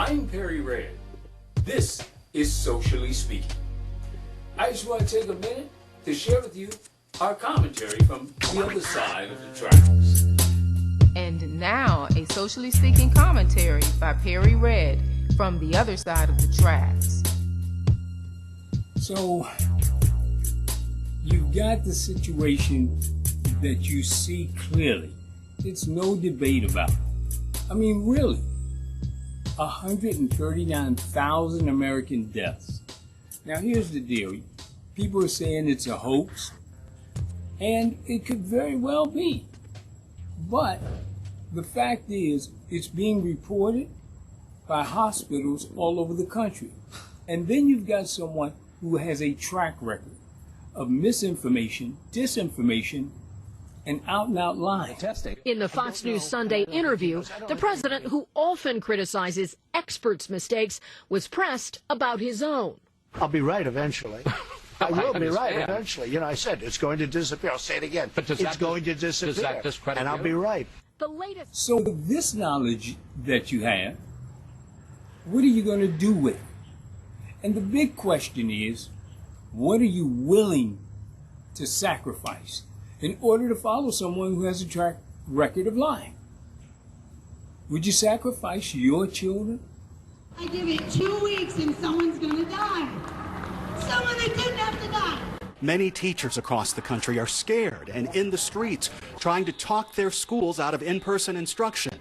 I'm Perry Red. This is Socially Speaking. I just want to take a minute to share with you our commentary from the other side of the tracks. And now, a Socially Speaking commentary by Perry Red from the other side of the tracks. So, you've got the situation that you see clearly. It's no debate about it. I mean, really, 139,000 American deaths. Now, here's the deal. People are saying it's a hoax, and it could very well be. But the fact is, it's being reported by hospitals all over the country. And then you've got someone who has a track record of misinformation, disinformation, and out-and-out lying. In the Fox News Sunday interview, the president, who often criticizes experts' mistakes, was pressed about his own. I'll be right eventually. I will be right eventually. You know, I said it's going to disappear. I'll say it again. But it's going to disappear, and I'll be right. The latest. So this knowledge that you have, what are you going to do with it? And the big question is, what are you willing to sacrifice in order to follow someone who has a track record of lying? Would you sacrifice your children? I give it 2 weeks and someone's going to die. Someone that didn't have to die. Many teachers across the country are scared and in the streets trying to talk their schools out of in-person instruction.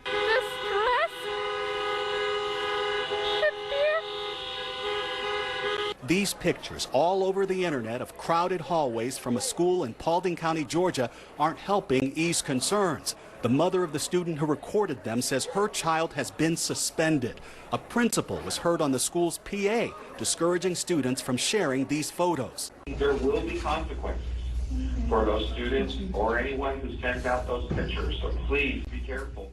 These pictures all over the internet of crowded hallways from a school in Paulding County, Georgia, aren't helping ease concerns. The mother of the student who recorded them says her child has been suspended. A principal was heard on the school's PA, discouraging students from sharing these photos. There will be consequences for those students or anyone who sends out those pictures, so please be careful.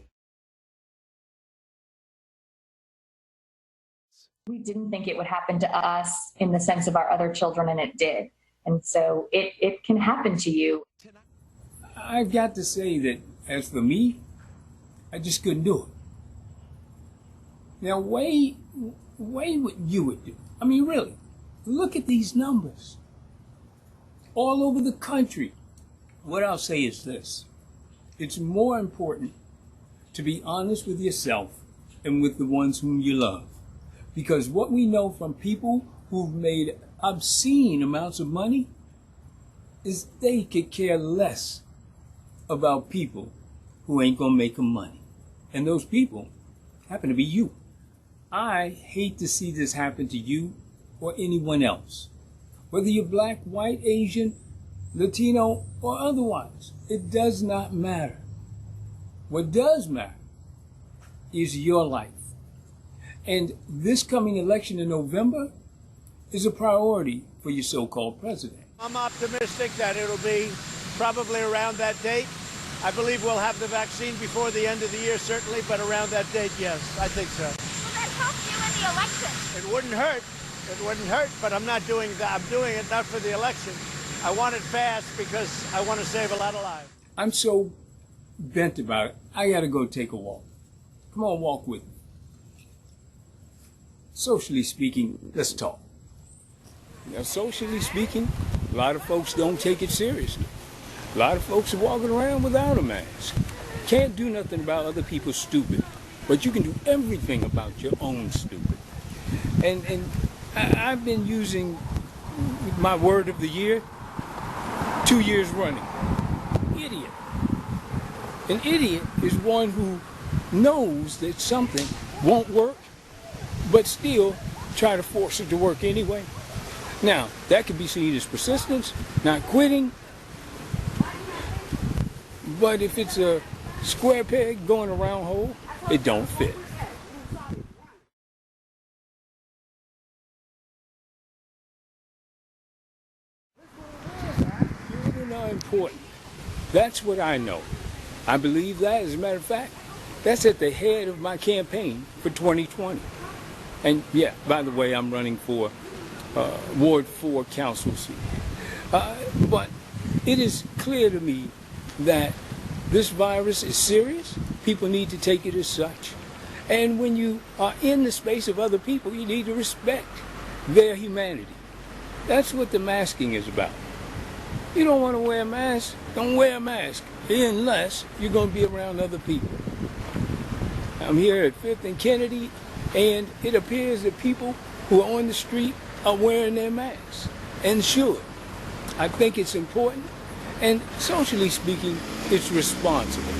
We didn't think it would happen to us in the sense of our other children, and it did. And so it can happen to you. I've got to say that, as for me, I just couldn't do it. Now, weigh what you would do. I mean, really, look at these numbers. All over the country. What I'll say is this. It's more important to be honest with yourself and with the ones whom you love. Because what we know from people who've made obscene amounts of money is they could care less about people who ain't gonna make them money. And those people happen to be you. I hate to see this happen to you or anyone else. Whether you're black, white, Asian, Latino, or otherwise, it does not matter. What does matter is your life. And this coming election in November is a priority for your so-called president. I'm optimistic that it'll be probably around that date. I believe we'll have the vaccine before the end of the year, certainly, but around that date, yes, I think so. Will that help you in the election? It wouldn't hurt. It wouldn't hurt, but I'm not doing that. I'm doing it not for the election. I want it fast because I want to save a lot of lives. I'm so bent about it, I gotta go take a walk. Come on, walk with me. Socially speaking, let's talk. Now, socially speaking, a lot of folks don't take it seriously. A lot of folks are walking around without a mask. Can't do nothing about other people's stupid, but you can do everything about your own stupid. And I've been using my word of the year 2 years running. Idiot. An idiot is one who knows that something won't work, but still try to force it to work anyway. Now, that could be seen as persistence, not quitting. But if it's a square peg going a round hole, it don't fit. Children are important. That's what I know. I believe that, as a matter of fact, that's at the head of my campaign for 2020. And yeah, by the way, I'm running for Ward 4 council seat. But it is clear to me that this virus is serious. People need to take it as such. And when you are in the space of other people, you need to respect their humanity. That's what the masking is about. You don't want to wear a mask, don't wear a mask, unless you're going to be around other people. I'm here at 5th and Kennedy, and it appears that people who are on the street are wearing their masks, and should. I think it's important, and socially speaking, it's responsible.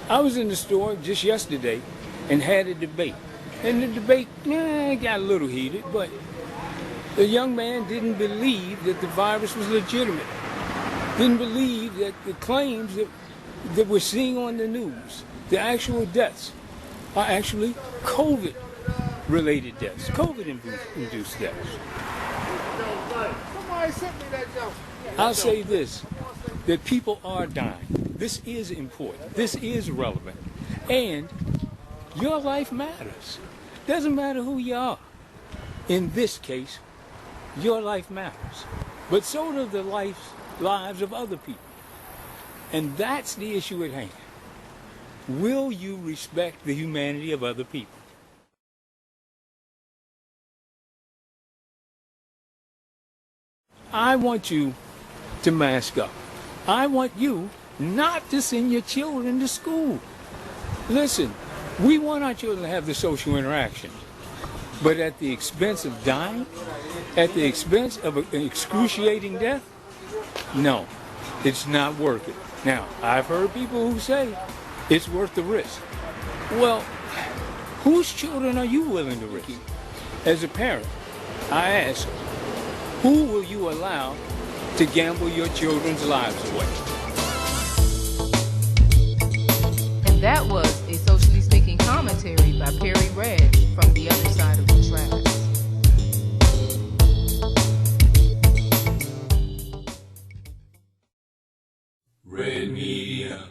I was in the store just yesterday and had a debate. And the debate got a little heated, but the young man didn't believe that the virus was legitimate. Didn't believe that the claims that we're seeing on the news, the actual deaths, are actually COVID-related deaths, COVID-induced deaths. I'll say this, that people are dying. This is important. This is relevant. And your life matters. Doesn't matter who you are. In this case, your life matters. But so do the lives of other people. And that's the issue at hand. Will you respect the humanity of other people? I want you to mask up. I want you not to send your children to school. Listen, we want our children to have the social interaction, but at the expense of dying, at the expense of an excruciating death, no, it's not worth it. Now, I've heard people who say it's worth the risk. Well, whose children are you willing to risk? As a parent, I ask, who will you allow to gamble your children's lives away? And that was a Socially Speaking commentary by Perry Red from the other side of the tracks. Red Media.